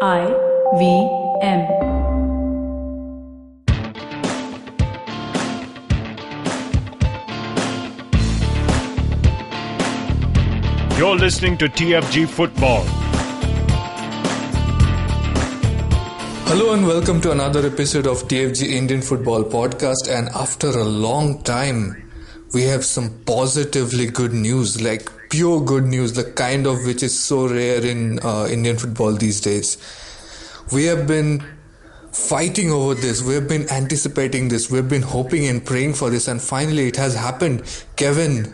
IVM. You're listening to TFG Football. Hello and welcome to another episode of TFG Indian Football Podcast. And after a long time, we have some positively good news, like pure good news, the kind of which is so rare in Indian football these days. We have been fighting over this. We have been anticipating this. We have been hoping and praying for this. And finally, it has happened. Kevin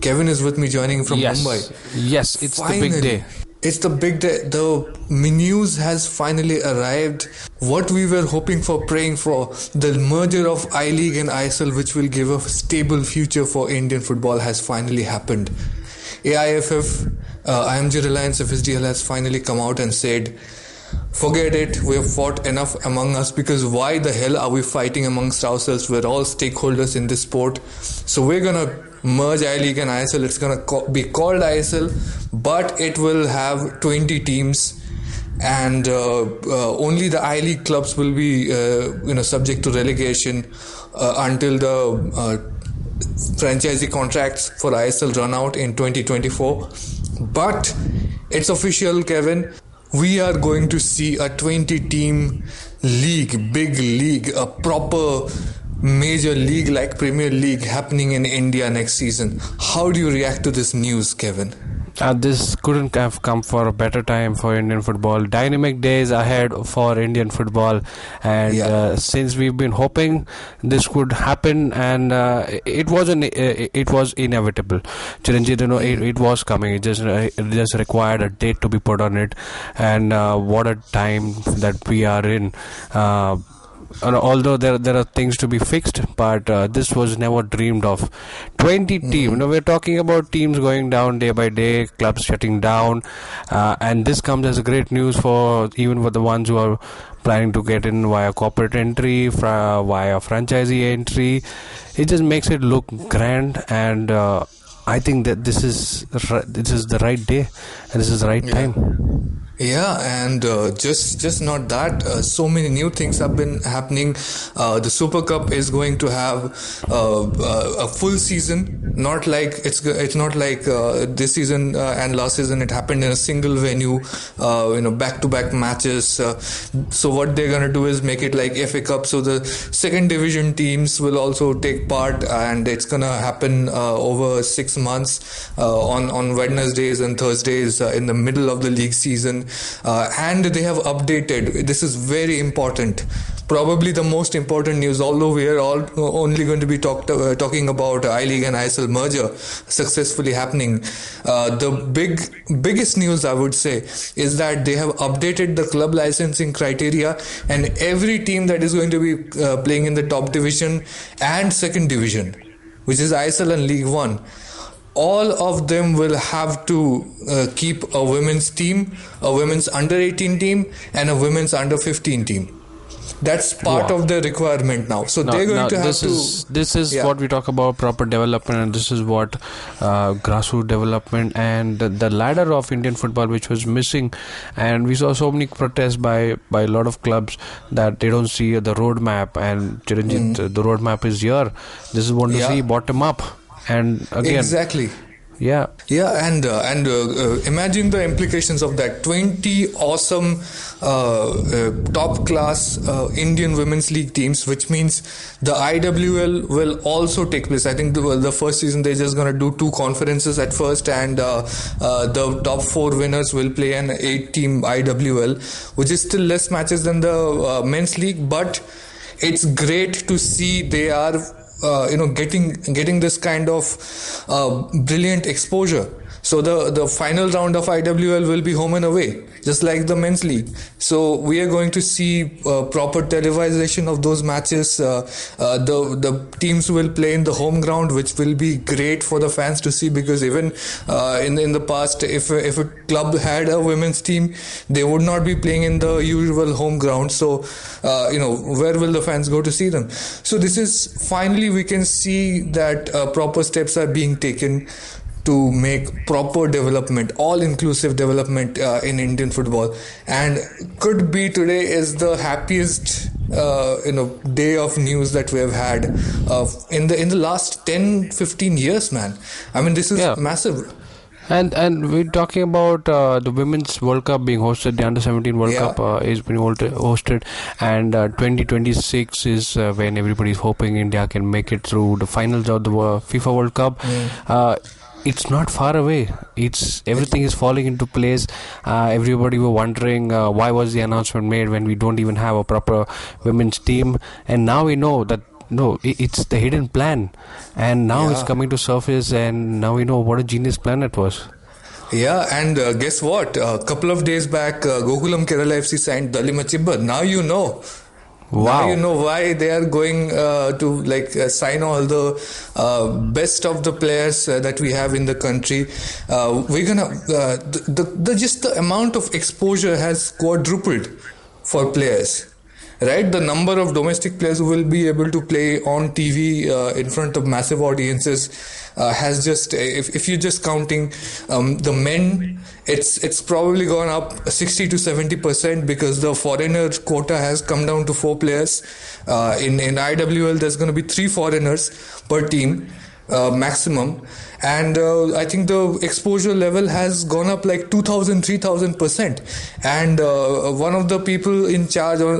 is with me, joining from Mumbai. Yes, it's Finally. the big day. It's the big day. The news has finally arrived. What we were hoping for, praying for, the merger of I-League and ISL, which will give a stable future for Indian football, has finally happened. AIFF, IMG Reliance FSDL has finally come out and said, forget it, we have fought enough among us, because why the hell are we fighting amongst ourselves? We're all stakeholders in this sport. So we're going to merge I-League and ISL. It's going to be called ISL, but it will have 20 teams, and only the I-League clubs will be subject to relegation until the franchisee contracts for ISL run out in 2024. But it's official, Kevin. We are going to see a 20-team league, big league, a proper major league like Premier League happening in India next season. How do you react to this news, Kevin? This couldn't have come for a better time for Indian football. Dynamic days ahead for Indian football, and since we've been hoping this could happen, and it was inevitable. Chiranjit, it was coming. It just required a date to be put on it, and what a time that we are in. Although there are things to be fixed, but this was never dreamed of. 20 teams. We're talking about teams going down day by day, clubs shutting down, and this comes as a great news for the ones who are planning to get in via corporate entry, via franchisee entry. It just makes it look grand, and I think that this is the right day, and this is the right time. Yeah, and just not that. So many new things have been happening. The Super Cup is going to have a full season. Not like it's not like this season and last season. It happened in a single venue. Back-to-back matches. So what they're gonna do is make it like FA Cup. So the second division teams will also take part, and it's gonna happen over 6 months on Wednesdays and Thursdays in the middle of the league season. And they have updated. This is very important. Probably the most important news, although we are all only going to be talking about I-League and ISL merger successfully happening. The biggest news, I would say, is that they have updated the club licensing criteria, and every team that is going to be playing in the top division and second division, which is ISL and League One, all of them will have to keep a women's team, a women's under 18 team, and a women's under 15 team. That's part of the requirement now. So they're going to have to... This is what we talk about, proper development, and this is what grassroots development and the ladder of Indian football, which was missing. And we saw so many protests by a lot of clubs that they don't see the roadmap. And Chiranjit, the roadmap is here. This is what to see, bottom up. And again, exactly. Yeah, and imagine the implications of that. 20 awesome top class Indian Women's League teams, which means the IWL will also take place. I think the first season they're just going to do 2 conferences at first, and the top 4 winners will play an 8-team IWL, which is still less matches than the men's league, but it's great to see they are getting this kind of brilliant exposure. So the final round of IWL will be home and away, just like the men's league. So we are going to see proper televisation of those matches. The teams will play in the home ground, which will be great for the fans to see, because even in the past, if a club had a women's team, they would not be playing in the usual home ground. So where will the fans go to see them? So this is finally, we can see that proper steps are being taken to make proper development, all-inclusive development in Indian football. And could be today is the happiest day of news that we have had in the last 10-15 years, man. I mean, this is massive. And we're talking about the Women's World Cup being hosted. The Under-17 World Cup is being hosted, and 2026 is when everybody's hoping India can make it through the finals of the FIFA World Cup. It's not far away. Everything is falling into place. Everybody were wondering why was the announcement made when we don't even have a proper women's team, and now we know that no, it's the hidden plan, and now it's coming to surface, and now we know what a genius plan it was. Yeah, and guess what? A couple of days back, Gokulam Kerala FC signed Dalima Chibba. Now you know. Wow. Now you know why they are going to sign all the best of the players that we have in the country. We're gonna just the amount of exposure has quadrupled for players. Right, the number of domestic players who will be able to play on TV in front of massive audiences has just, if you're just counting the men, it's probably gone up 60 to 70% because the foreigner quota has come down to 4 players. In IWL, there's going to be 3 foreigners per team. Maximum, and I think the exposure level has gone up like 2,000-3,000%. And one of the people in charge of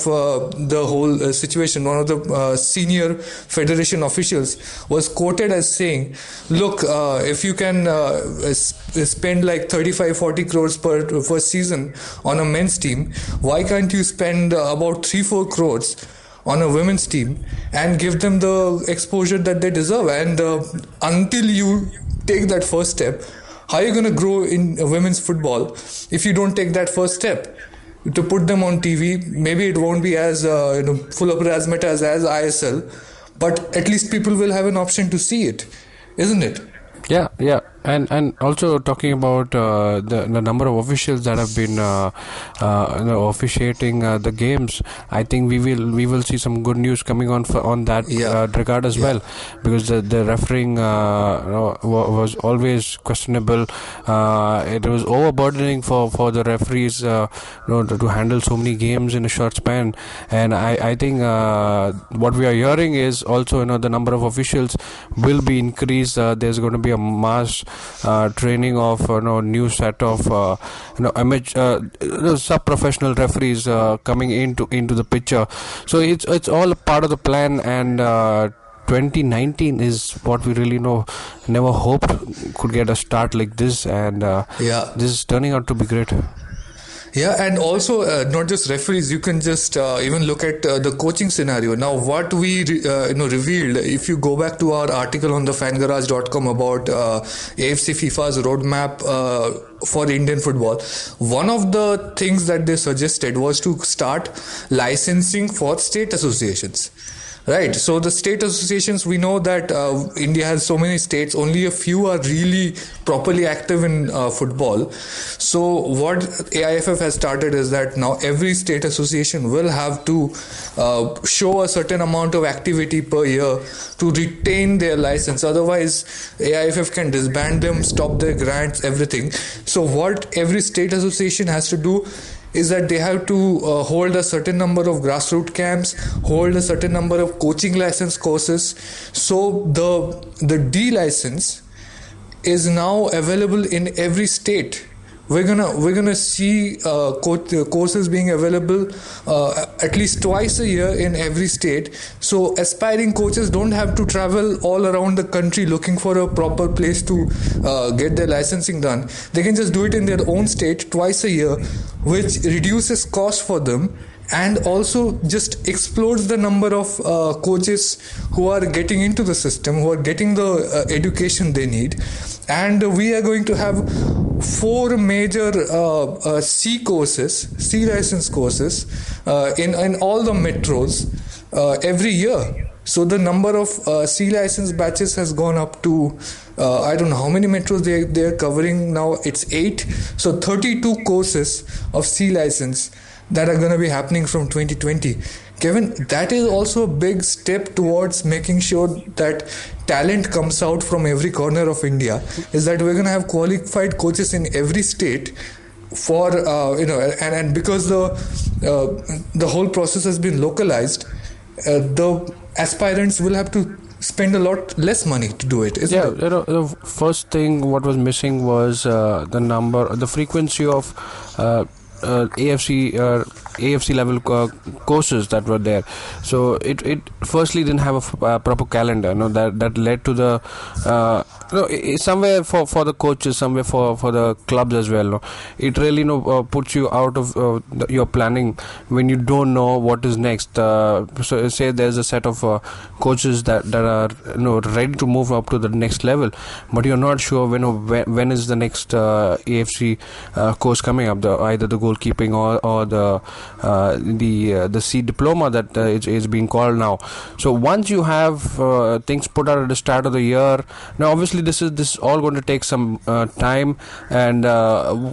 the whole situation, one of the senior federation officials, was quoted as saying, look, if you can spend like 35-40 crores per season on a men's team, why can't you spend about 3-4 crores on a women's team and give them the exposure that they deserve? And until you take that first step, how are you going to grow in women's football if you don't take that first step to put them on TV? Maybe it won't be as full of razzmatazz as ISL, but at least people will have an option to see it, isn't it? Yeah. And also talking about the number of officials that have been officiating the games, I think we will see some good news coming on that regard as well, because the refereeing was always questionable. It was overburdening for the referees to handle so many games in a short span, and I think what we are hearing is also the number of officials will be increased. There's going to be a mass training of new set of amateur sub-professional referees coming into the picture. So it's all a part of the plan, and 2019 is what we really never hoped could get a start like this, and this is turning out to be great. Yeah, and also not just referees, you can just even look at the coaching scenario. Now, what we revealed, if you go back to our article on the fangarage.com about AFC FIFA's roadmap for Indian football, one of the things that they suggested was to start licensing for state associations. Right, so the state associations, we know that India has so many states, only a few are really properly active in football. So what AIFF has started is that now every state association will have to show a certain amount of activity per year to retain their license. Otherwise, AIFF can disband them, stop their grants, everything. So what every state association has to do is that they have to hold a certain number of grassroots camps, hold a certain number of coaching license courses. So the D license is now available in every state. We're gonna see courses being available at least twice a year in every state. So aspiring coaches don't have to travel all around the country looking for a proper place to get their licensing done. They can just do it in their own state twice a year, which reduces cost for them and also just explodes the number of coaches who are getting into the system, who are getting the education they need. And we are going to have 4 major C license courses in all the metros every year. So the number of C license batches has gone up to I don't know how many metros they're covering now. It's 8, so 32 courses of C license that are going to be happening from 2020. Kevin, that is also a big step towards making sure that talent comes out from every corner of India. Is that we're going to have qualified coaches in every state for and because the whole process has been localized, the aspirants will have to spend a lot less money to do it, isn't it? The first thing what was missing was the frequency of AFC level courses that were there. So it firstly didn't have a proper calendar. That led to the somewhere for the coaches, somewhere for the clubs as well. It really puts you out of your planning when you don't know what is next. So say there's a set of coaches that are ready to move up to the next level, but you're not sure when is the next AFC course coming up. Either the goalkeeping or the C diploma that is being called now. So once you have things put out at the start of the year, now obviously this is all going to take some time, and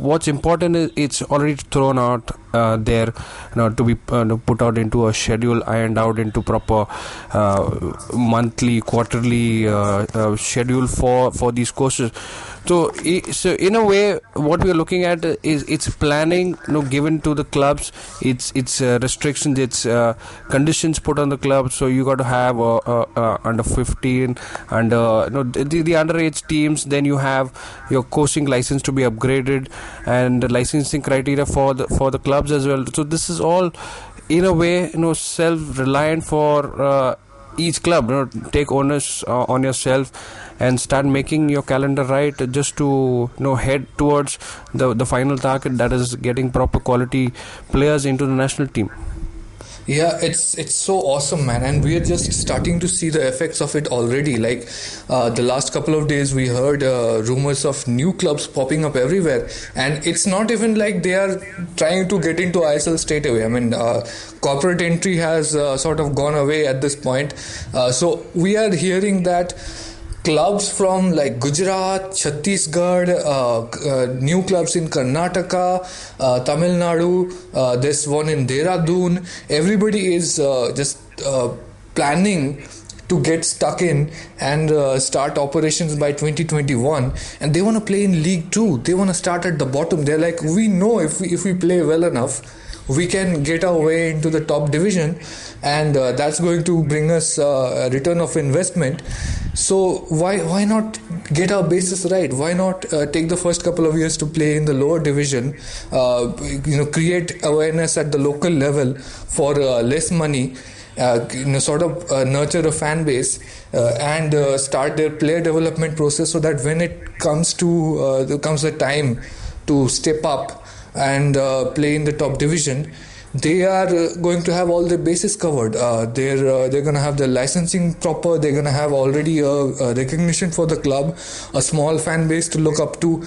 what's important is it's already thrown out there to be put out into a schedule, ironed out into proper monthly, quarterly schedule for these courses. So in a way, what we are looking at is it's planning given to the clubs, it's restrictions, it's conditions put on the clubs. So you got to have under 15 and the underage teams. Then you have your coaching license to be upgraded and the licensing criteria for the clubs as well. So this is all in a way self-reliant for each club. Take onus on yourself and start making your calendar right, just to head towards the final target, that is getting proper quality players into the national team. Yeah, it's so awesome, man, and we are just starting to see the effects of it already. Like the last couple of days, we heard rumors of new clubs popping up everywhere, and it's not even like they are trying to get into ISL straight away. I mean, corporate entry has sort of gone away at this point, so we are hearing that clubs from like Gujarat, Chhattisgarh, new clubs in Karnataka, Tamil Nadu, there's one in Dehradun. Everybody is just planning to get stuck in and start operations by 2021, and they want to play in League 2. They want to start at the bottom. They're like, we know if we play well enough, we can get our way into the top division, and that's going to bring us a return of investment. So why not get our bases right? Why not take the first couple of years to play in the lower division, create awareness at the local level for less money, sort of nurture a fan base and start their player development process, so that when it comes the time to step up and play in the top division, they are going to have all their bases covered. They're going to have the licensing proper. They're going to have already a recognition for the club, a small fan base to look up to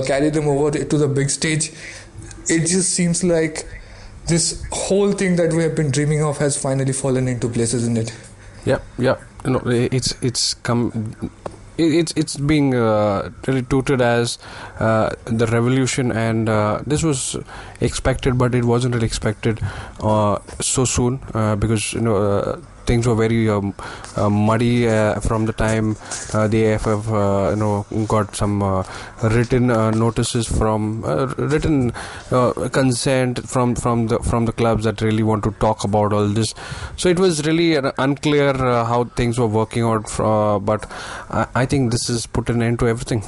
carry them over to the big stage. It just seems like this whole thing that we have been dreaming of has finally fallen into place, isn't it? Yeah. It's being really touted as the revolution, and this was expected, but it wasn't really expected so soon, because things were very muddy from the time the AFF got some written notices from written consent from the clubs that really want to talk about all this. So it was really unclear how things were working out, but I think this has put an end to everything.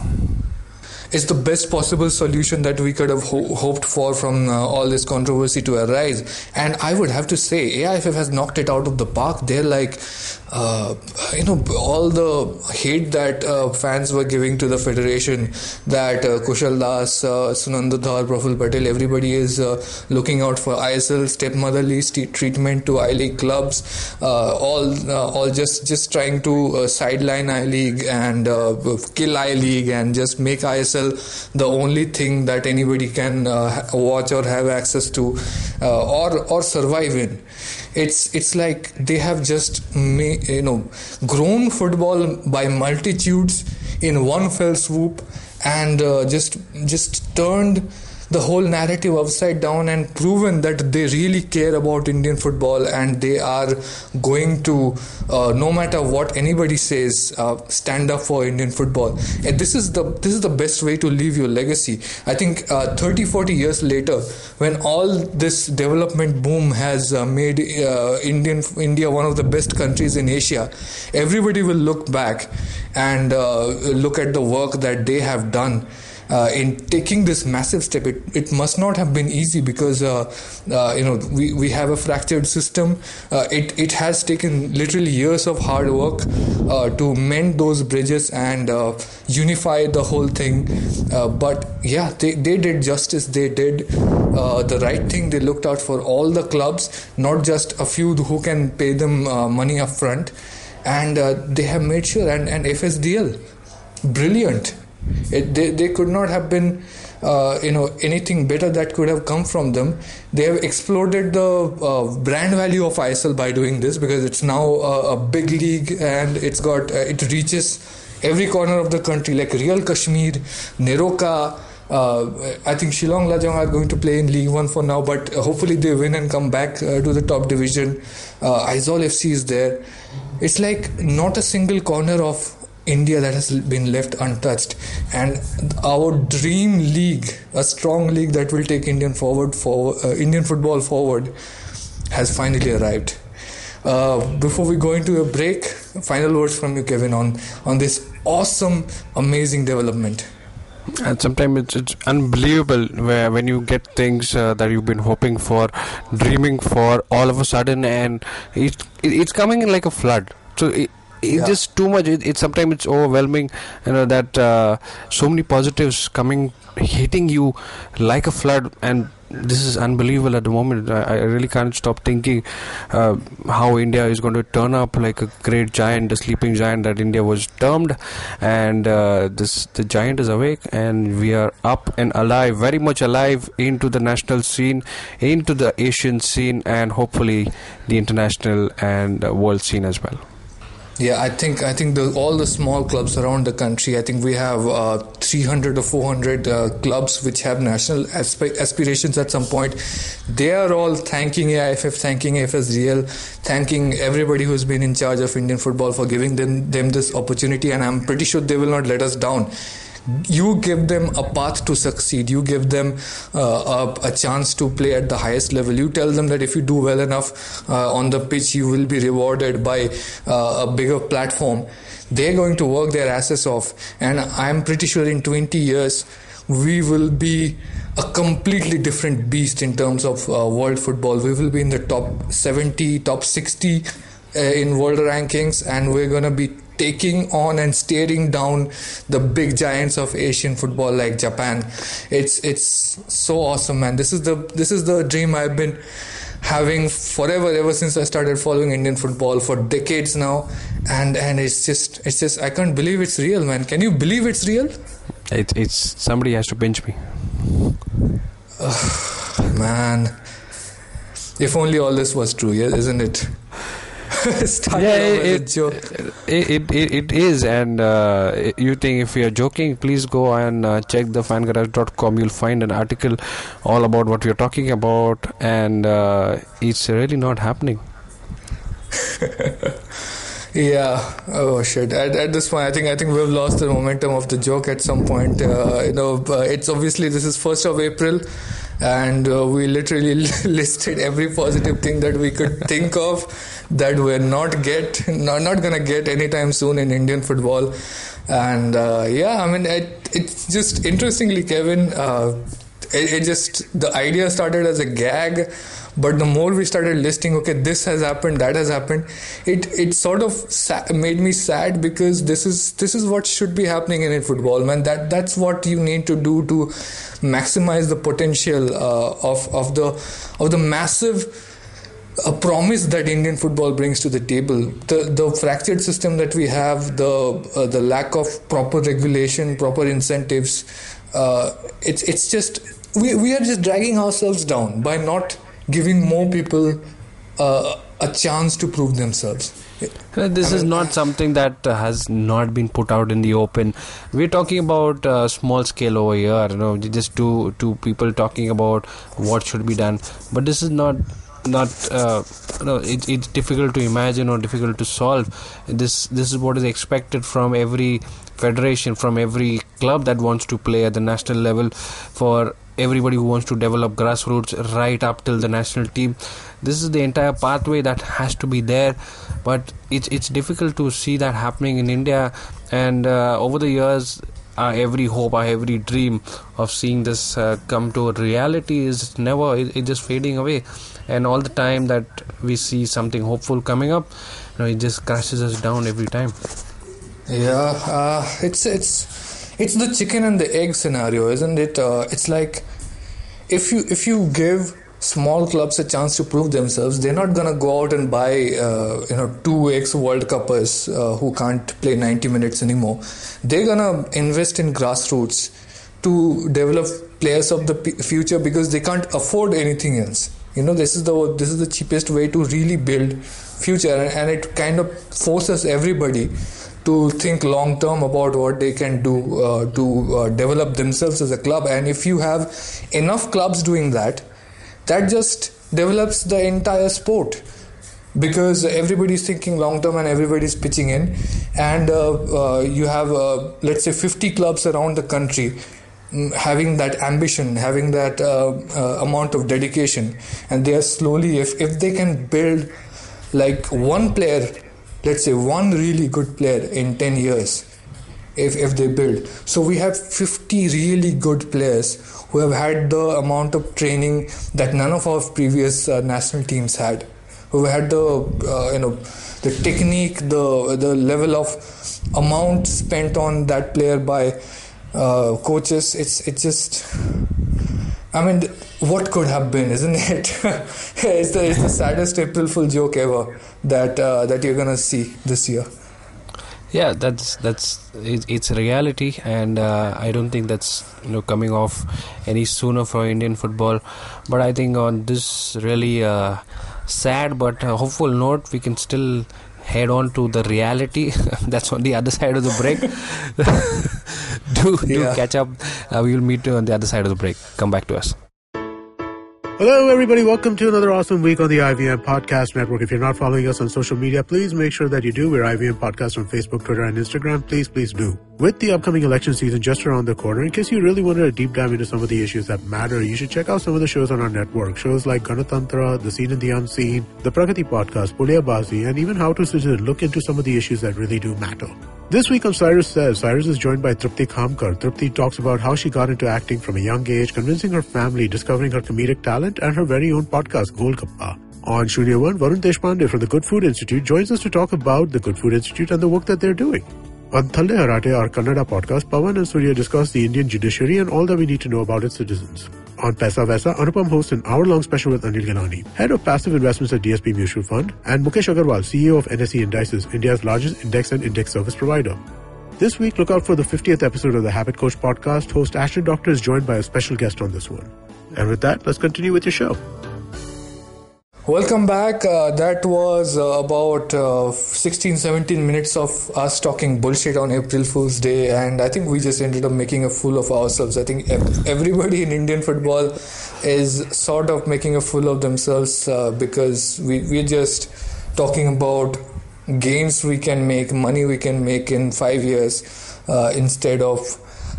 It's the best possible solution that we could have hoped for from all this controversy to arise. And I would have to say, AIFF has knocked it out of the park. They're like, all the hate that fans were giving to the federation, that Kushal Das, Sunandadhar, Praful Patel, everybody is looking out for ISL stepmotherly treatment to I-League clubs, all just trying to sideline I-League and kill I-League and just make ISL ISL the only thing that anybody can watch or have access to or survive in. It's like they have just grown football by multitudes in one fell swoop, and just turned the whole narrative upside down and proven that they really care about Indian football, and they are going to, no matter what anybody says, stand up for Indian football. And this is the best way to leave your legacy. I think 30-40 years later, when all this development boom has made India one of the best countries in Asia, everybody will look back and look at the work that they have done in taking this massive step. It must not have been easy, because we have a fractured system. It has taken literally years of hard work to mend those bridges and unify the whole thing. But yeah, they did justice. They did the right thing. They looked out for all the clubs, not just a few who can pay them money up front. And they have made sure, and FSDL, brilliant. They could not have been anything better that could have come from them. They have exploded the brand value of ISL by doing this, because it's now a big league, and it reaches every corner of the country, like Real Kashmir, Neroka. I think Shillong Lajong are going to play in League 1 for now, but hopefully they win and come back to the top division. ISL FC is there. It's like not a single corner of India that has been left untouched, and our dream league, a strong league that will take Indian football forward, has finally arrived. Before we go into a break, final words from you, Kevin, on this awesome, amazing development. And sometimes it's unbelievable when you get things that you've been hoping for, dreaming for, all of a sudden, and it's coming in like a flood. So it's just too much. Sometimes it's overwhelming, that so many positives hitting you like a flood, and this is unbelievable at the moment. I really can't stop thinking how India is going to turn up like a great giant, the sleeping giant that India was termed, and the giant is awake, and we are up and alive, very much alive, into the national scene, into the Asian scene, and hopefully the international and world scene as well. Yeah, I think all the small clubs around the country, I think we have 300 or 400 clubs which have national aspirations at some point. They are all thanking AIFF, thanking FSDL, thanking everybody who's been in charge of Indian football for giving them this opportunity, and I'm pretty sure they will not let us down. You give them a path to succeed. You give them a chance to play at the highest level. You tell them that if you do well enough on the pitch, you will be rewarded by a bigger platform. They're going to work their asses off, and I'm pretty sure in 20 years we will be a completely different beast in terms of world football. We will be in the top 70, top 60 in world rankings, and we're going to be taking on and staring down the big giants of Asian football like Japan. It's so awesome, man. This is the dream I've been having forever, ever since I started following Indian football for decades now, and it's just I can't believe it's real, man. Can you believe it's real? It's somebody has to pinch me. Man, if only all this was true, yeah, isn't it? It is, and you think if we are joking, please go and check the fangarage.com. You'll find an article all about what we are talking about, and it's really not happening. Yeah. Oh shit. At this point, I think we've lost the momentum of the joke at some point. It's obviously, this is 1st of April, and we literally listed every positive thing that we could think of that we're not gonna get anytime soon in Indian football. And it's just interestingly, Kevin, the idea started as a gag, but the more we started listing, okay, this has happened, that has happened, it sort of made me sad, because this is what should be happening in football, man. That's what you need to do to maximize the potential of the massive promise that Indian football brings to the table. The fractured system that we have, the lack of proper regulation, proper incentives, it's just we are just dragging ourselves down by not giving more people a chance to prove themselves. This is not something that has not been put out in the open. We're talking about small scale over here, just two people talking about what should be done. But this is not it's difficult to imagine or difficult to solve. This is what is expected from every federation, from every club that wants to play at the national level, for everybody who wants to develop grassroots right up till the national team. This is the entire pathway that has to be there, but it's difficult to see that happening in India. And over the years, our every hope, our every dream of seeing this come to a reality is never, it's just fading away. And all the time that we see something hopeful coming up, it just crashes us down every time. Yeah, it's the chicken and the egg scenario, isn't it? It's like if you give small clubs a chance to prove themselves, they're not gonna go out and buy 2 ex-World Cuppers who can't play 90 minutes anymore. They're gonna invest in grassroots to develop players of the future, because they can't afford anything else. This is the cheapest way to really build future, and it kind of forces everybody to think long term about what they can do to develop themselves as a club. And if you have enough clubs doing that just develops the entire sport, because everybody's thinking long term and everybody's pitching in. And you have let's say 50 clubs around the country having that ambition, having that amount of dedication, and they are slowly, if they can build like one player, let's say one really good player in 10 years, if they build. So we have 50 really good players who have had the amount of training that none of our previous national teams had, who had the technique, the level of amount spent on that player by coaches. It's just, what could have been, isn't it? It's the saddest April Fool joke ever that you're gonna see this year. Yeah, it's a reality, and I don't think that's coming off any sooner for Indian football. But I think on this really sad but hopeful note, we can still head on to the reality. That's on the other side of the break. do catch up. We will meet you on the other side of the break. Come back to us. Hello, everybody. Welcome to another awesome week on the IVM Podcast Network. If you're not following us on social media, please make sure that you do. We're IVM Podcast on Facebook, Twitter, and Instagram. Please do. With the upcoming election season just around the corner, in case you really wanted a deep dive into some of the issues that matter, you should check out some of the shows on our network. Shows like Ganatantra, The Seen and the Unseen, The Pragati Podcast, Puliyabazi, and even How to Citizen look into some of the issues that really do matter. This week on Cyrus Says, Cyrus is joined by Tripti Khamkar. Tripti talks about how she got into acting from a young age, convincing her family, discovering her comedic talent, and her very own podcast, Golgappa. On Shunya One, Varun Deshpande from the Good Food Institute joins us to talk about the Good Food Institute and the work that they're doing. On Thalle Harate, our Kannada podcast, Pawan and Surya discuss the Indian judiciary and all that we need to know about its citizens. On Paisa Vaisa, Anupam hosts an hour-long special with Anil Ganani, head of passive investments at DSP Mutual Fund, and Mukesh Agarwal, CEO of NSE Indices, India's largest index and index service provider. This week, look out for the 50th episode of the Habit Coach podcast. Host Ashton Doctor is joined by a special guest on this one. And with that, let's continue with your show. Welcome back. That was about 16-17 minutes of us talking bullshit on April Fool's Day, and I think we just ended up making a fool of ourselves. I think everybody in Indian football is sort of making a fool of themselves because we're just talking about gains we can make, money we can make in 5 years instead of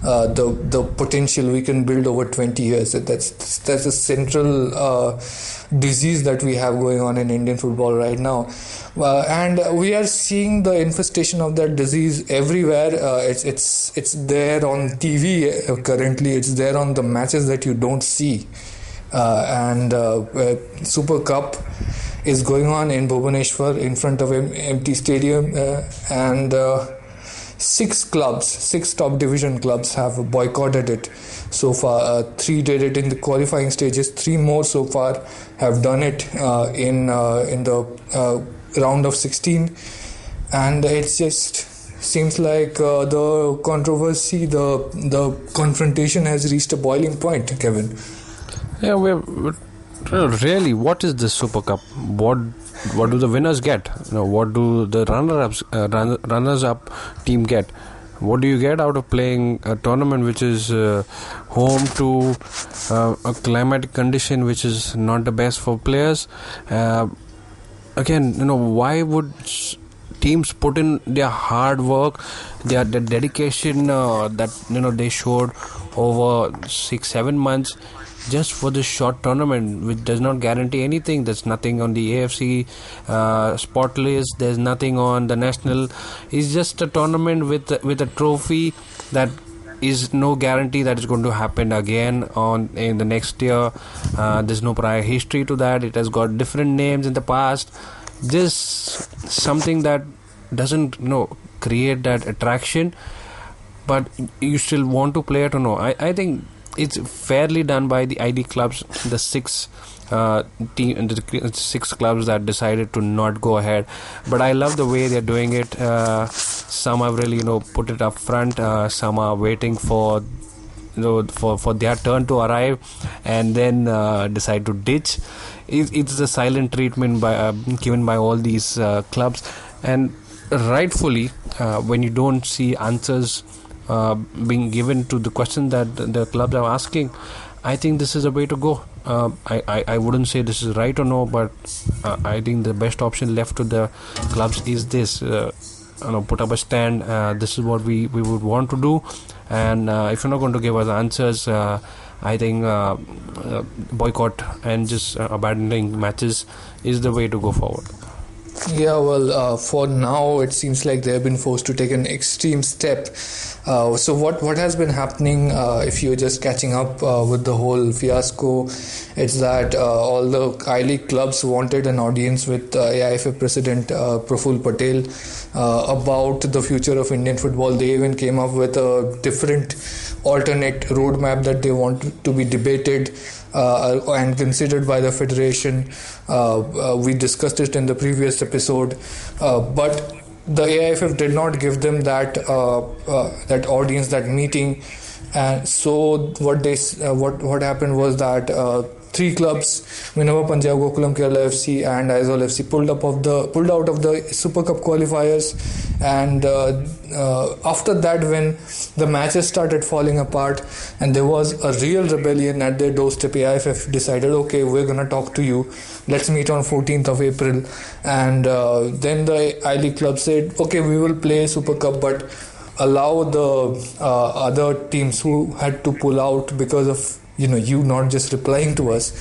the potential we can build over 20 years. That's a central disease that we have going on in Indian football right now, and we are seeing the infestation of that disease everywhere. It's there on TV currently. It's there on the matches that you don't see, and Super Cup is going on in Bhubaneswar in front of an empty stadium, and 6 top division clubs have boycotted it so far. 3 did it in the qualifying stages. 3 more so far have done it in the round of 16, and it's just seems like the controversy, the confrontation has reached a boiling point, Kevin. Yeah, really, what is this Super Cup? What do the winners get? What do the runners up team get? What do you get out of playing a tournament which is home to a climatic condition which is not the best for players? Again, why would teams put in their hard work, their dedication that they showed over 6-7 months just for this short tournament, which does not guarantee anything? There's nothing on the AFC spot list. There's nothing on the national. It's just a tournament with a trophy that is no guarantee that is going to happen again in the next year. There's no prior history to that. It has got different names in the past. Just something that doesn't create that attraction, but you still want to play it or no. I think it's fairly done by the ID clubs, the six clubs that decided to not go ahead. But I love the way they're doing it. Some have really put it up front. Some are waiting for their turn to arrive and then decide to ditch. It's a silent treatment given by all these clubs, and rightfully when you don't see answers being given to the question that the clubs are asking, I think this is a way to go. I wouldn't say this is right or no, but I think the best option left to the clubs is this. Put up a stand. This is what we would want to do, and if you're not going to give us answers, I think boycott and just abandoning matches is the way to go forward. Yeah, well, for now it seems like they have been forced to take an extreme step. So what has been happening, if you're just catching up with the whole fiasco, it's that all the I-League clubs wanted an audience with AIFF President Praful Patel about the future of Indian football. They even came up with a different alternate roadmap that they want to be debated and considered by the federation. We discussed it in the previous episode, but the AIFF did not give them that audience, that meeting, and so what happened was that three clubs, Minerva Punjab, Gokulam Kerala FC and ISL FC, pulled out of the Super Cup qualifiers, and after that, when the matches started falling apart and there was a real rebellion at their doorstep, AIFF decided, okay, we're gonna talk to you, let's meet on 14th of April, and then the I-League club said, okay, we will play Super Cup, but allow the other teams who had to pull out because of you not just replying to us,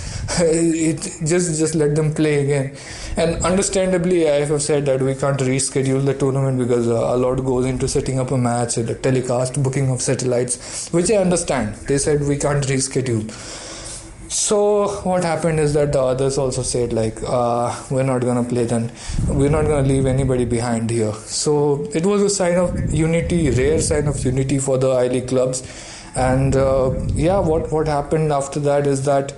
just let them play again. And understandably, IFF said that we can't reschedule the tournament because a lot goes into setting up a match, the telecast, booking of satellites, which I understand. They said we can't reschedule. So what happened is that the others also said we're not gonna play then, we're not gonna leave anybody behind here. So it was a sign of unity, rare sign of unity for the I-League clubs. And what happened after that is that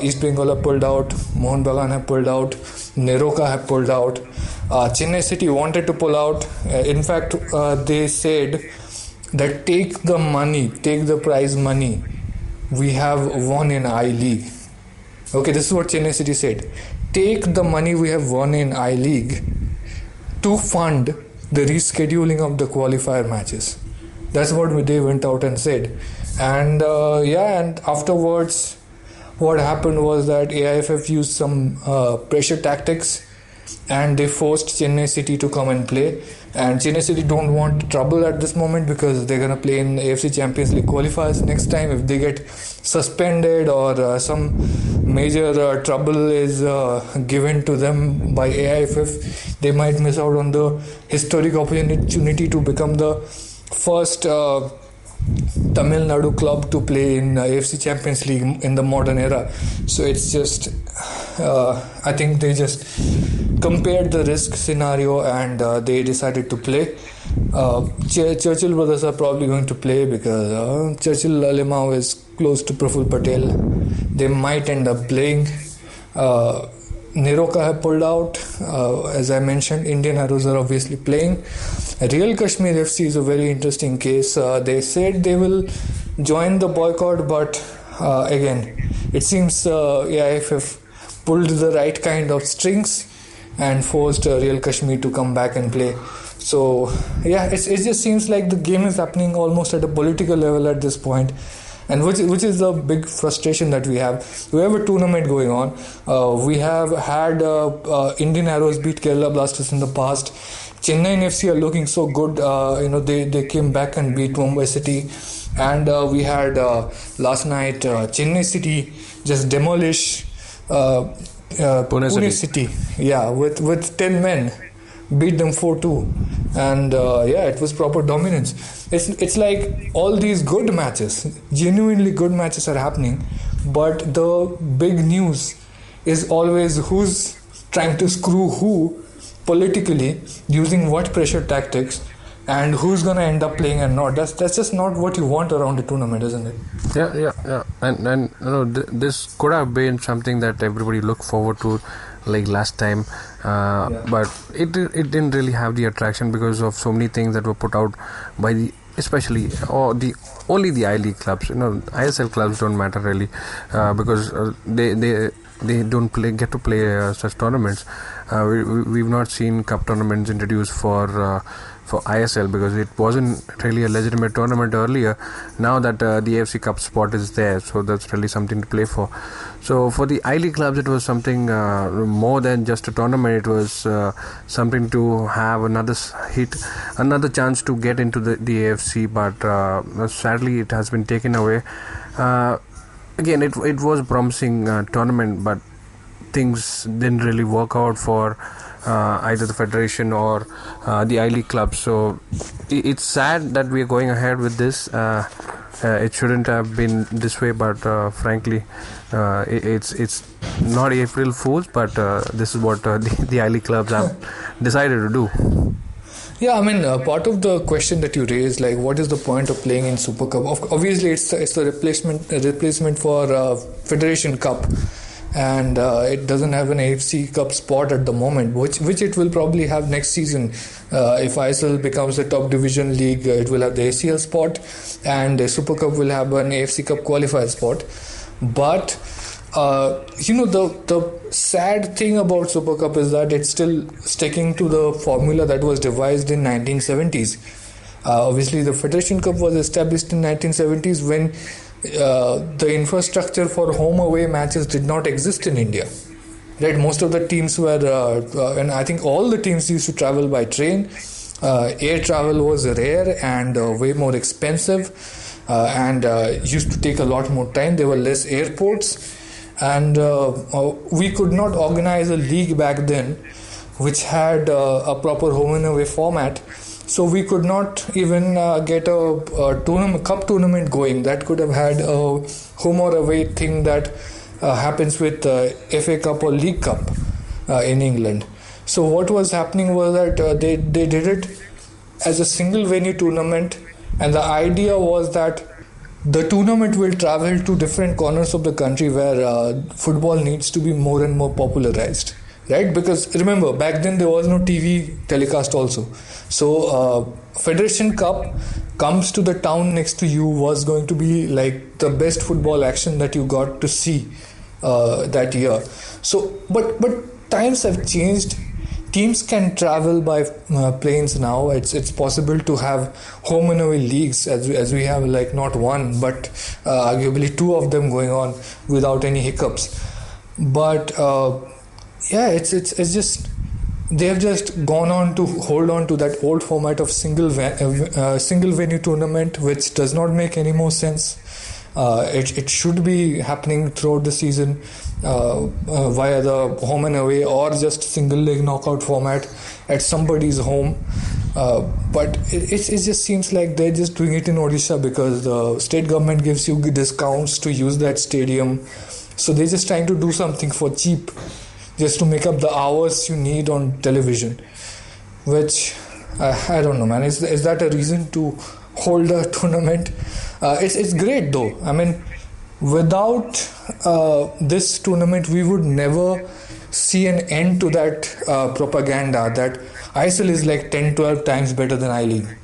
East Bengal have pulled out, Mohun Bagan have pulled out, Neroka have pulled out, Chennai City wanted to pull out. In fact, they said that take the prize money we have won in I-League. Okay, this is what Chennai City said. Take the money we have won in I-League to fund the rescheduling of the qualifier matches. That's what they went out and said. And and afterwards, what happened was that AIFF used some pressure tactics and they forced Chennai City to come and play. And Chennai City don't want trouble at this moment because they're going to play in AFC Champions League qualifiers next time. If they get suspended or some major trouble is given to them by AIFF, they might miss out on the historic opportunity to become the first Tamil Nadu club to play in AFC Champions League in the modern era. So it's just, I think they just compared the risk scenario and they decided to play. Churchill brothers are probably going to play because Churchill Lalimau is close to Praful Patel. They might end up playing. Niroka have pulled out. As I mentioned, Indian Arrows are obviously playing. Real Kashmir FC is a very interesting case. They said they will join the boycott, but again, it seems AIFF pulled the right kind of strings and forced Real Kashmir to come back and play. So it just seems like the game is happening almost at a political level at this point, and which is the big frustration that we have. We have a tournament going on. We have had Indian Arrows beat Kerala Blasters in the past. Chennai FC are looking so good. They came back and beat Mumbai City, and we had last night Chennai City just demolish Pune City. Yeah, with 10 men. Beat them 4-2, and it was proper dominance. It's like all these good matches, genuinely good matches are happening, but the big news is always who's trying to screw who politically, using what pressure tactics, and who's gonna end up playing and not. That's just not what you want around a tournament, isn't it? Yeah. And this could have been something that everybody looked forward to, like last time, but it didn't really have the attraction because of so many things that were put out by only the I League clubs. ISL clubs don't matter really, because they don't get to play such tournaments. We've not seen cup tournaments introduced for ISL because it wasn't really a legitimate tournament earlier. Now that the AFC Cup spot is there, so that's really something to play for. So for the I League clubs, it was something more than just a tournament. It was something to have another chance to get into the AFC, but sadly it has been taken away. Again, it was a promising tournament, but things didn't really work out for either the federation or the I League club. So it's sad that we are going ahead with this. It shouldn't have been this way, but frankly, it's not April Fools, but this is what the I League clubs have decided to do. Yeah, I mean, part of the question that you raised, like, what is the point of playing in Super Cup? Obviously, it's the replacement for Federation Cup. And it doesn't have an AFC Cup spot at the moment, which it will probably have next season. If ISL becomes the top division league, it will have the ACL spot, and the Super Cup will have an AFC Cup qualifier spot. But the sad thing about Super Cup is that it's still sticking to the formula that was devised in 1970s. Obviously, the Federation Cup was established in 1970s when the infrastructure for home away matches did not exist in India. Right, most of the teams were, and I think all the teams used to travel by train. Air travel was rare and way more expensive, and used to take a lot more time. There were less airports, and we could not organize a league back then which had a proper home and away format. So we could not even get a cup tournament going that could have had a home or away thing that happens with FA Cup or League Cup in England. So what was happening was that they did it as a single venue tournament, and the idea was that the tournament will travel to different corners of the country where football needs to be more and more popularized. Right, because remember, back then there was no TV telecast also. So Federation Cup comes to the town next to you was going to be like the best football action that you got to see that year. So, but times have changed. Teams can travel by planes now. It's possible to have home and away leagues as we have, like, not one but arguably two of them going on without any hiccups. But it's just they have just gone on to hold on to that old format of single venue tournament, which does not make any more sense. It should be happening throughout the season via the home and away or just single leg knockout format at somebody's home. But it just seems like they're just doing it in Odisha because the state government gives you discounts to use that stadium. So they're just trying to do something for cheap, just to make up the hours you need on television, which I don't know, man. Is that a reason to hold a tournament? It's great though. I mean, without this tournament, we would never see an end to that propaganda that ISL is like 10-12 times better than I-League.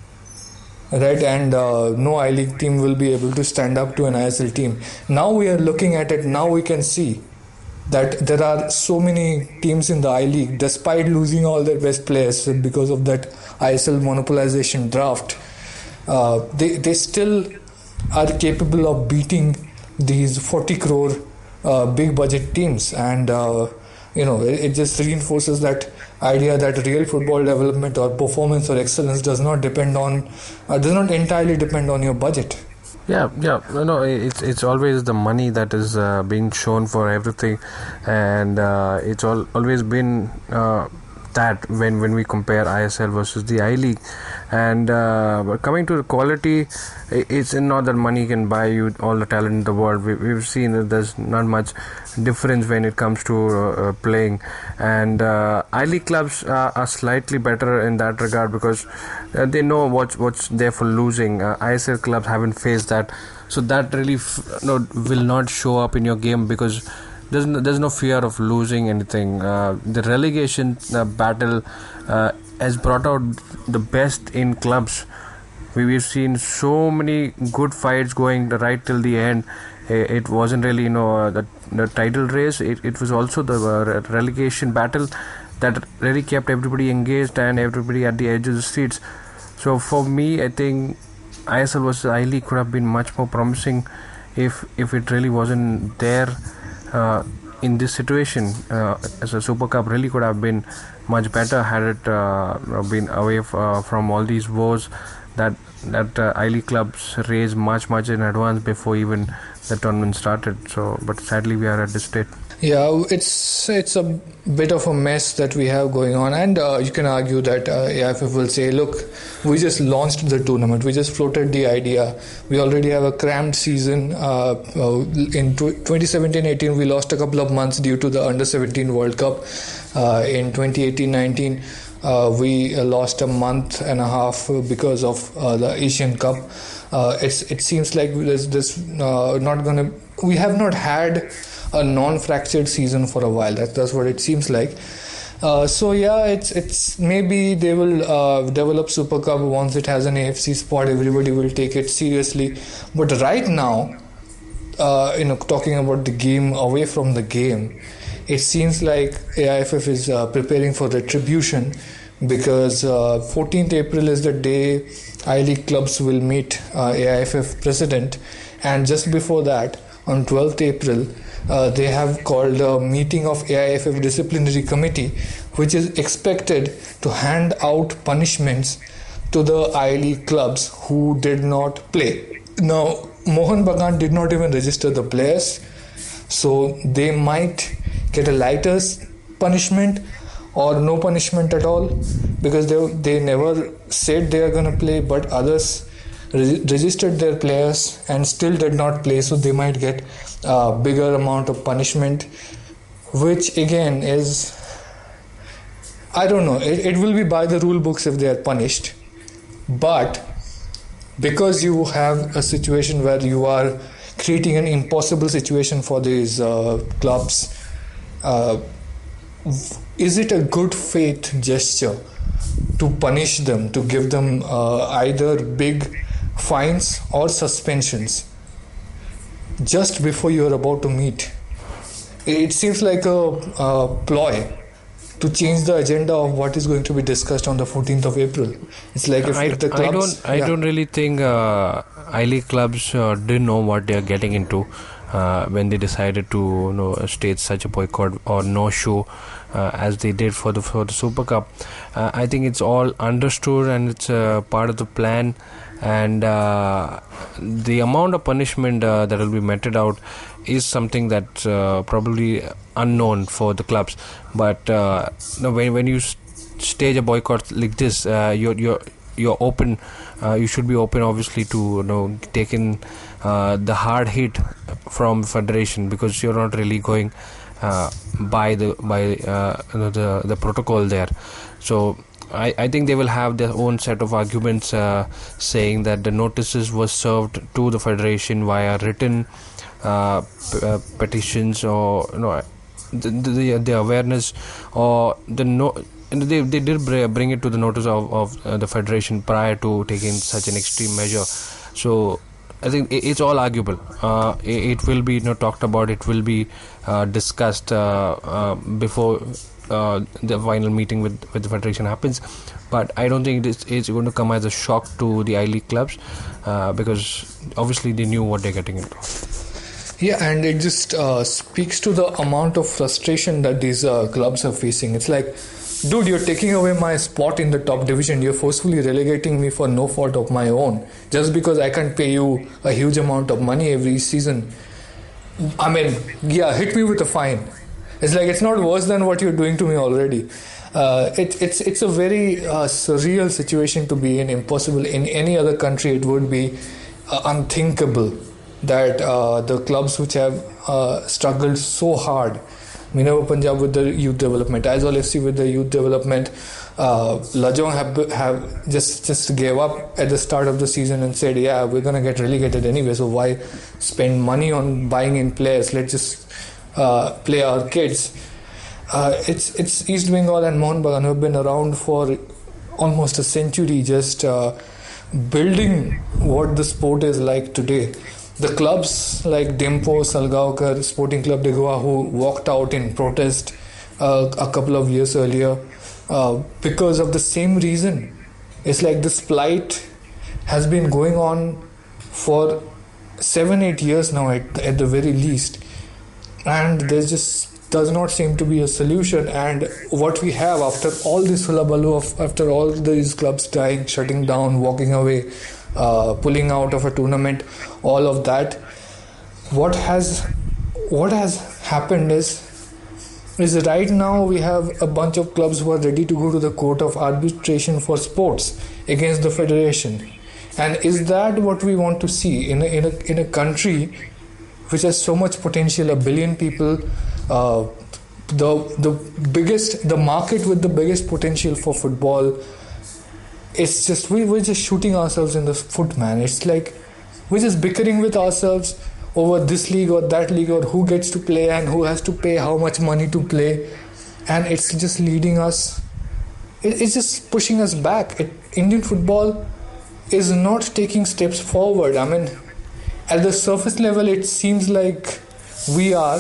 Right, and no I-League team will be able to stand up to an ISL team. Now we are looking at it, now we can see that there are so many teams in the I-League, despite losing all their best players because of that ISL monopolization draft, they still are capable of beating these 40 crore big budget teams. And it just reinforces that idea that real football development or performance or excellence does not entirely depend on your budget. It's always the money that is being shown for everything, and it's always been that when we compare ISL versus the I-League. And coming to the quality, it's not that money can buy you all the talent in the world. We've seen that there's not much difference when it comes to playing, and I-League clubs are slightly better in that regard because they know what's there for losing. ISL clubs haven't faced that, so that really will not show up in your game because there's no fear of losing anything. The relegation battle has brought out the best in clubs. We've seen so many good fights going right till the end. It wasn't really the title race. It was also the relegation battle that really kept everybody engaged and everybody at the edge of the seats. So for me, I think ISL versus I-League could have been much more promising if it really wasn't there. In this situation, as a Super Cup really could have been much better had it been away from all these woes that I-League clubs raised much in advance before even the tournament started. So, but sadly we are at this state. Yeah, it's a bit of a mess that we have going on, and you can argue that AIFF will say, look, we just launched the tournament, we just floated the idea, we already have a cramped season. In 2017-18 we lost a couple of months due to the Under-17 World Cup. In 2018-19 we lost a month and a half because of the Asian Cup. It seems like we have not had a non-fractured season for a while. That's what it seems like. It's maybe they will develop Super Cup once it has an AFC spot. Everybody will take it seriously. But right now, talking about the game away from the game, it seems like AIFF is preparing for retribution because 14th April is the day I-League clubs will meet AIFF president, and just before that, on 12th April, they have called a meeting of AIFF disciplinary committee, which is expected to hand out punishments to the I-League clubs who did not play. Now, Mohan Bagan did not even register the players, so they might get a lighter punishment or no punishment at all because they never said they are going to play, but others registered their players and still did not play, so they might get a bigger amount of punishment, which again is, I don't know, it will be by the rule books if they are punished, but because you have a situation where you are creating an impossible situation for these clubs, is it a good faith gesture to punish them, to give them either big fines or suspensions just before you are about to meet? It seems like a ploy to change the agenda of what is going to be discussed on the 14th of April. It's like if the clubs... I don't really think I-League clubs didn't know what they are getting into when they decided to stage such a boycott or no show as they did for the Super Cup. I think it's all understood and it's part of the plan, and the amount of punishment that will be meted out is something that's probably unknown for the clubs. But when you stage a boycott like this, you're open. You should be open, obviously, to take in the hard hit from federation, because you're not really going by the protocol there. So I think they will have their own set of arguments saying that the notices were served to the federation via written petitions, or the awareness, or they did bring it to the notice of the federation prior to taking such an extreme measure. So I think it's all arguable. It will be talked about. It will be discussed before the final meeting with the federation happens. But I don't think it's going to come as a shock to the I-League clubs, because obviously they knew what they're getting into. Yeah, and it just speaks to the amount of frustration that these clubs are facing. It's like, dude, you're taking away my spot in the top division. You're forcefully relegating me for no fault of my own, just because I can't pay you a huge amount of money every season. I mean, yeah, hit me with a fine. It's like, it's not worse than what you're doing to me already. It's a very surreal situation to be in. Impossible. In any other country, it would be unthinkable that the clubs which have struggled so hard, Minerva Punjab with the youth development, ISL FC with the youth development, Lajong have just gave up at the start of the season and said, yeah, we're going to get relegated anyway, so why spend money on buying in players? Let's just play our kids. It's East Bengal and Mohun Bagan, who have been around for almost a century, just building what the sport is like today. The clubs like Dempo, Salgaonkar, Sporting Club de Goa, who walked out in protest a couple of years earlier because of the same reason. It's like this plight has been going on for 7-8 years now at the very least, and there just does not seem to be a solution. And what we have after all this hullabaloo, after all these clubs dying, shutting down, walking away, pulling out of a tournament, all of that, what has happened is right now we have a bunch of clubs who are ready to go to the court of arbitration for sports against the federation. And is that what we want to see in a country which has so much potential, 1 billion people, the market with the biggest potential for football? It's just we're just shooting ourselves in the foot, man. It's like we're just bickering with ourselves over this league or that league, or who gets to play and who has to pay how much money to play, and it's just leading us. It's just pushing us back. Indian football is not taking steps forward. I mean, at the surface level, it seems like we are,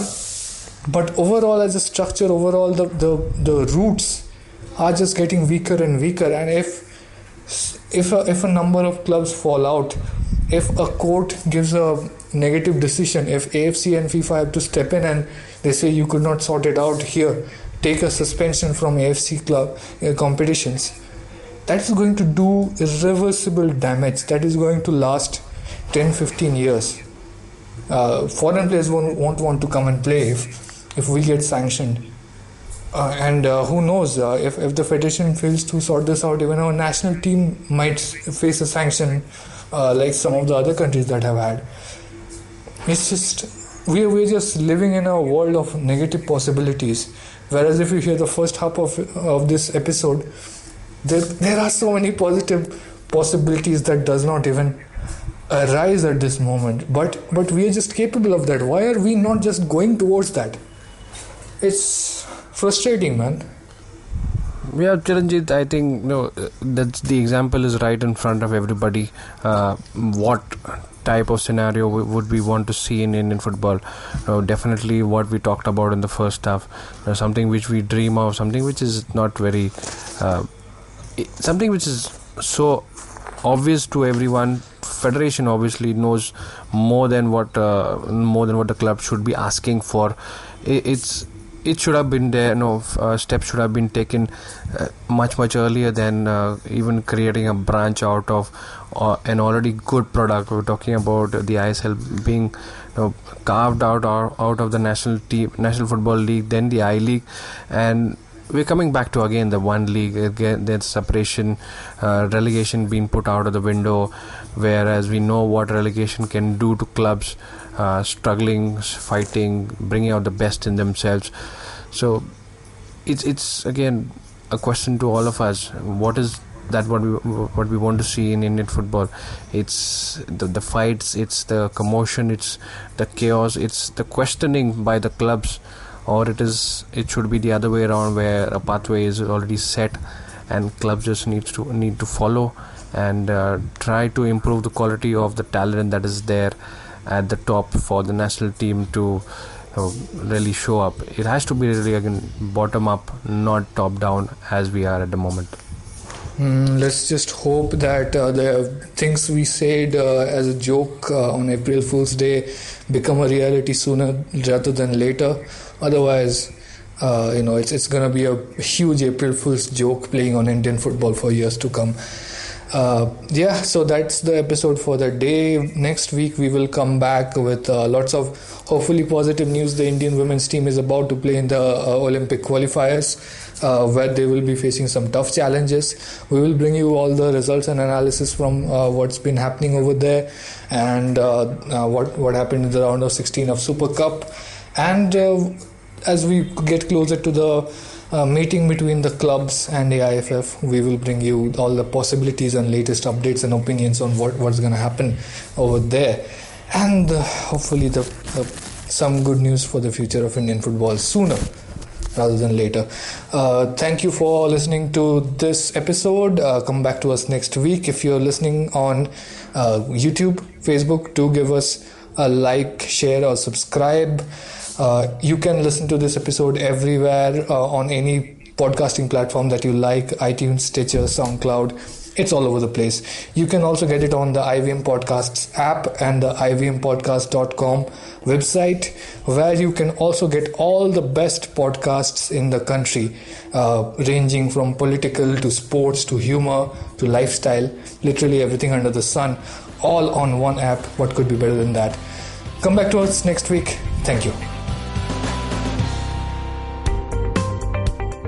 but overall, as a structure, overall the roots are just getting weaker and weaker. And if a number of clubs fall out, if a court gives a negative decision, if AFC and FIFA have to step in and they say you could not sort it out here, take a suspension from AFC club competitions, that is going to do irreversible damage. That is going to last 10-15 years. Foreign players won't want to come and play if we get sanctioned. And who knows, if the federation fails to sort this out, even our national team might face a sanction like some of the other countries that have had. It's just, we're just living in a world of negative possibilities. Whereas if you hear the first half of this episode, there are so many positive possibilities that does not even arise at this moment. But we are just capable of that. Why are we not just going towards that? It's frustrating, man. Yeah, Chiranjit, I think that's the example is right in front of everybody. What type of scenario would we want to see in Indian football? Definitely what we talked about in the first half, something which we dream of, something which is not very, something which is so obvious to everyone. Federation obviously knows more than what the club should be asking for. It should have been there. Steps should have been taken much earlier than even creating a branch out of an already good product. We're talking about the ISL being carved out of the National Football League, then the I-League, and we're coming back to again the one league. Again, there's separation, relegation being put out of the window, whereas we know what relegation can do to clubs struggling, fighting, bringing out the best in themselves. So it's again a question to all of us: what is That's what we want to see in Indian football. It's the fights, it's the commotion, it's the chaos, it's the questioning by the clubs, or it should be the other way around, where a pathway is already set and clubs just need to follow and try to improve the quality of the talent that is there at the top for the national team to really show up. It has to be really, again, bottom up, not top down as we are at the moment. Let's just hope that the things we said as a joke on April Fool's Day become a reality sooner rather than later. Otherwise, it's going to be a huge April Fool's joke playing on Indian football for years to come. So that's the episode for the day. Next week we will come back with lots of hopefully positive news. The Indian women's team is about to play in the Olympic qualifiers, where they will be facing some tough challenges. We will bring you all the results and analysis from what's been happening over there, and what happened in the round of 16 of Super Cup. And as we get closer to the meeting between the clubs and the IFF, we will bring you all the possibilities and latest updates and opinions on what's going to happen over there, and hopefully some good news for the future of Indian football sooner rather than later. Thank you for listening to this episode. Come back to us next week. If you're listening on YouTube, Facebook, do give us a like, share or subscribe. You can listen to this episode everywhere on any podcasting platform that you like: iTunes, Stitcher, SoundCloud. It's all over the place. You can also get it on the IVM Podcasts app and the ivmpodcast.com website, where you can also get all the best podcasts in the country, ranging from political to sports to humor to lifestyle, literally everything under the sun, all on one app. What could be better than that? Come back to us next week. Thank you.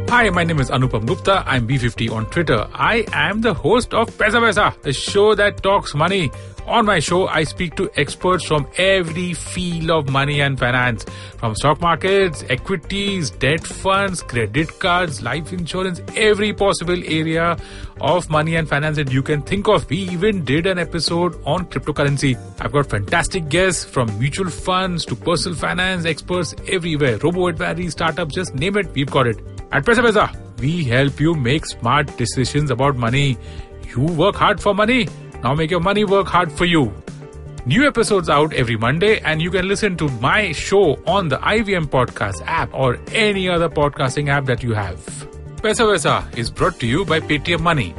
Hi, my name is Anupam Gupta. I'm B50 on Twitter. I am the host of Paisa Vaisa, the show that talks money. On my show, I speak to experts from every field of money and finance, from stock markets, equities, debt funds, credit cards, life insurance, every possible area of money and finance that you can think of. We even did an episode on cryptocurrency. I've got fantastic guests from mutual funds to personal finance experts everywhere. Robo-advisory, startups, just name it, we've got it. At Paisa Vaisa, we help you make smart decisions about money. You work hard for money. Now make your money work hard for you. New episodes out every Monday, and you can listen to my show on the IVM Podcast app or any other podcasting app that you have. Paisa Vaisa is brought to you by Paytm Money.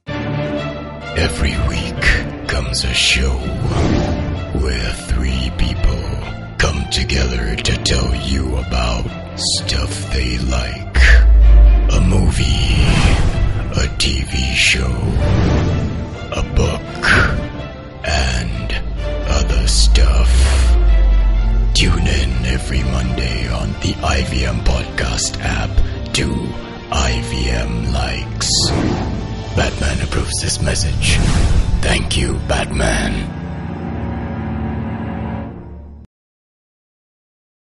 Every week comes a show where three people come together to tell you about stuff they like. A movie, a TV show, a book, and other stuff. Tune in every Monday on the IVM Podcast app to IVM Likes. Batman approves this message. Thank you, Batman.